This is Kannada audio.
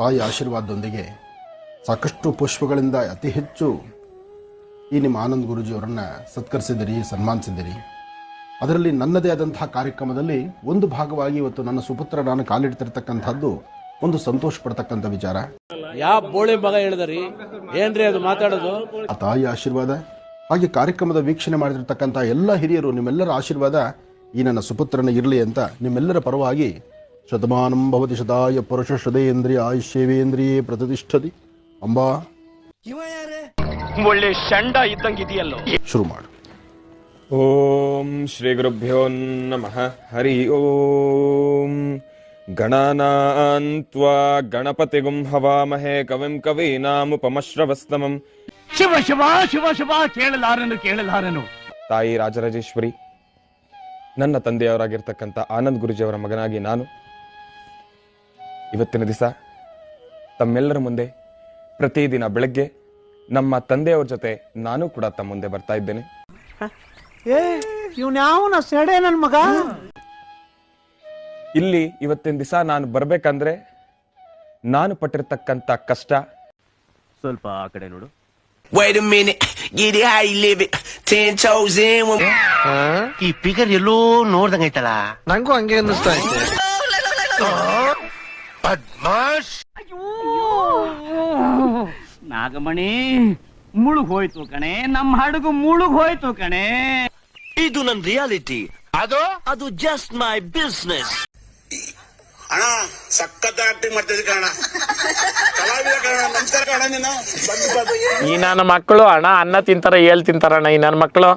ತಾಯಿ ಆಶೀರ್ವಾದದೊಂದಿಗೆ ಸಾಕಷ್ಟು ಪುಷ್ಪಗಳಿಂದ ಅತಿ ಹೆಚ್ಚು ಈ ನಿಮ್ಮ ಆನಂದ್ ಗುರೂಜಿಯವರನ್ನು ಸತ್ಕರಿಸಿದಿರಿ, ಸನ್ಮಾನಿಸಿದಿರಿ. ಅದರಲ್ಲಿ ನನ್ನದೇ ಆದಂತಹ ಕಾರ್ಯಕ್ರಮದಲ್ಲಿ ಒಂದು ಭಾಗವಾಗಿ ಇವತ್ತು ನನ್ನ ಸುಪುತ್ರ ನಾನು ಕಾಲಿಡ್ತಿರ್ತಕ್ಕಂಥದ್ದು ಒಂದು ಸಂತೋಷ ಪಡ್ತಕ್ಕಂಥ ವಿಚಾರ. ಯಾವ ಬೋಳಿ ಮಗ ಹೇಳಿದ್ರಿ ಏನ್ರಿ ಅದು ಮಾತಾಡೋದು? ಆ ತಾಯಿ ಆಶೀರ್ವಾದ, ಹಾಗೆ ಕಾರ್ಯಕ್ರಮದ ವೀಕ್ಷಣೆ ಮಾಡಿರ್ತಕ್ಕಂಥ ಎಲ್ಲ ಹಿರಿಯರು ನಿಮ್ಮೆಲ್ಲರ ಆಶೀರ್ವಾದ ಈ ನನ್ನ ಸುಪುತ್ರನ ಇರಲಿ ಅಂತ ನಿಮ್ಮೆಲ್ಲರ ಪರವಾಗಿ ಶತಮಾನಂ ಭವತಿ ಶತಾಯ ಪುರುಷ ಶ್ರದೇಂದ್ರಿಯ ಆಯುಷ್ಯವೇಂದ್ರಿಯೇ ಪ್ರತಿಷ್ಠತಿ ಅಂಬಾ. ಒಳ್ಳೆ ಶಂಡ ಇದ್ದಂಗಿದೆಯಲ್ಲೋ. ಶುರು ಮಾಡು. ಓಂ ಶ್ರೀ ಗುರುಭ್ಯೋ ನಮಃ. ಹರಿ ಓಂ. ಗಣಾನಾನ್ತ್ವಾ ಗಣಪತಿಗುಂ ಹವಾಮಹೇ ಕವಿಂ ಕವೀನಾಮುಪಮಶ್ರವಸ್ತಮಂ. ಶಿವ ಶಿವ ಶಿವ ಶಿವ ಕೇಳಲಾರನು. ತಾಯಿ ರಾಜರಾಜೇಶ್ವರಿ, ನನ್ನ ತಂದೆಯವರಾಗಿರ್ತಕ್ಕಂಥ ಆನಂದ್ ಗುರೂಜಿಯವರ ಮಗನಾಗಿ ನಾನು ಇವತ್ತಿನ ದಿವಸ ತಮ್ಮೆಲ್ಲರ ಮುಂದೆ ಪ್ರತಿದಿನ ಬೆಳಗ್ಗೆ ನಮ್ಮ ತಂದೆಯವ್ರ ಜೊತೆ ನಾನು ಕೂಡ ತಮ್ಮ ಮುಂದೆ ಬರ್ತಾ ಇದ್ದೇನೆ. ನನ್ ಮಗ ಇಲ್ಲಿ ಇವತ್ತಿನ ದಿವಸ ನಾನು ಬರ್ಬೇಕಂದ್ರೆ ನಾನು ಪಟ್ಟಿರ್ತಕ್ಕಂಥ ಕಷ್ಟ ಸ್ವಲ್ಪ ಆ ಕಡೆ ನೋಡು. Wait a minute, get it how you live it. 10 toes in. ಈ ಫಿಗರ್ ಎಲ್ಲೋ ನೋಡ್ದಂಗೈತಲ್ಲ. ನಂಗೂ ಹಂಗೆ ಅನ್ನಿಸ್ತಾ ಐತೆ. ಬದ್ಮಾಶ್. ನಾಗಮಣಿ ಮುಳುಗ್ ಹೋಯ್ತು ಕಣೆ, ನಮ್ಮ ಹಡಗು ಮುಳುಗ್ ಹೋಯ್ತು ಕಣೆ. ಇದು ನನ್ ರಿಯಾಲಿಟಿ. ಅದು ಜಸ್ಟ್ ಮೈ ಬಿಸ್ನೆಸ್. ಅಣ್ಣ ಸಖತ್ ಆಕ್ಟಿಂಗ್ ಮಾಡ್ತಿದ್ದೆ ಕಣ, ಕಲಾವಿದ ಕಣ. ನಮಸ್ಕಾರ ಕಣ. ನೀನು ಈ ನನ್ನ ಮಕ್ಕಳು ಅಣ್ಣ ಅನ್ನ ತಿಂತಾರ, ಹೇಳ್ ತಿಂತಾರಣ್ಣ ಈ ನನ್ನ ಮಕ್ಕಳು.